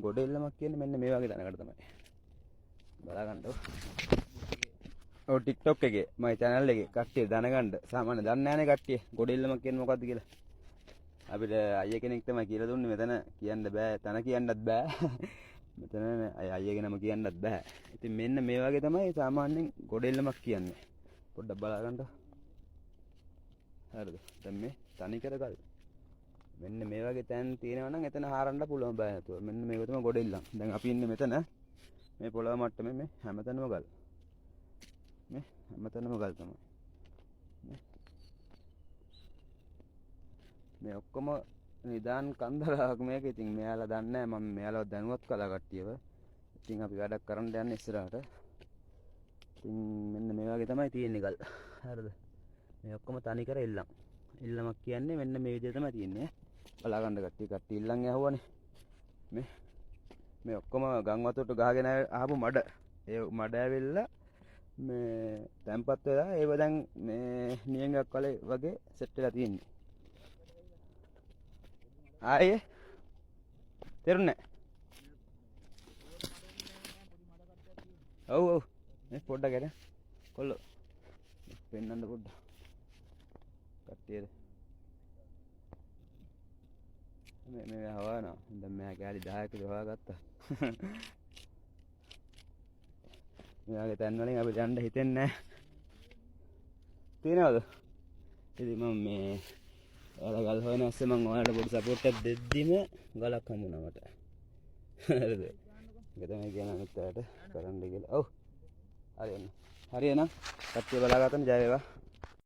ගොඩෙල්ලමක් කියන්නේ මෙන්න මේ වගේ තැනකට තමයි. බලගන්න. ඔව් TikTok එකේ මගේ channel එකේ කට්ටිය දැනගන්න සාමාන්‍ය දන්නේ නැහැනේ කට්ටිය ගොඩෙල්ලමක් කියන්නේ මොකද්ද කියලා. අපිට අයිය කෙනෙක් තමයි කියලා දුන්නේ මෙතන කියන්න බෑ තන කියන්නත් බෑ. මෙතන අයියගේ නම කියන්නත් බෑ. ඉතින් මෙන්න මේ වගේ තමයි සාමාන්‍යයෙන් ගොඩෙල්ලමක් කියන්නේ. පොඩ්ඩක් බලගන්න. හරිද? දැන් මේ තනි කරගල්. මෙන්න මේ වගේ තැන් තියෙනවා නම් එතන හාරන්න පුළුවන් බෑ නේද? මෙන්න මේක තමයි ගොඩෙල්ලම්. දැන් අපි ඉන්නේ මෙතන මේ පොළොව මට්ටමේ මේ හැමතැනම ගල්. මේ හැමතැනම ගල් තමයි. මේ ඔක්කොම නිදාන් කන්දරාවක් මේක. ඉතින් මෙයාලා දන්නේ නැහැ මම මෙයාලව දැනුවත් කළා කට්ටියව. ඉතින් අපි වැඩක් කරන්න යන්නේ ඉස්සරහට. ඉතින් මෙන්න මේ වගේ තමයි තියෙන්නේ ගල්. හරිද? මේ ඔක්කොම තනි කර එල්ලම්. එල්ලමක් කියන්නේ මෙන්න මේ විදිහට තමයි තියෙන්නේ. බලාගන්න කට්ටිය ඉල්ලන් ඇහුවනේ. මේ ඔක්කොම ගම් වතුරට ගහගෙන ආපු මඩ. ඒ මඩ ඇවිල්ලා මේ තැම්පත් වෙලා ඒව දැන් මේ නියඟක් වගේ සෙට් වෙලා තියෙන්නේ. ආයේ තේරුණේ නැහැ. ඔව් මේ පොඩ්ඩක් ගන්න කොල්ලෝ පෙන්නන්න පොඩ්ඩක් කට්ටියද මේ හවනවා. දැන් මෙයා කැලි 10ක හොයාගත්තා. මෙයාගේ තැන් වලින් අපිට යන්න හිතෙන්නේ නැහැ. තියනවද? ඉතින් මම මේ ඔයාලා ගල් හොයන ඇස්සේ මම ඔයාලට පොඩි සපෝට් එකක් දෙද්දිම ගලක් හම්බුණා මට. හරිද? ඒක තමයි කියන අනිත් අයට කරන්න කියලා. ඔව්. හරියන්න. හරියනම් කට්ටිය බලාගන්න ජය වේවා.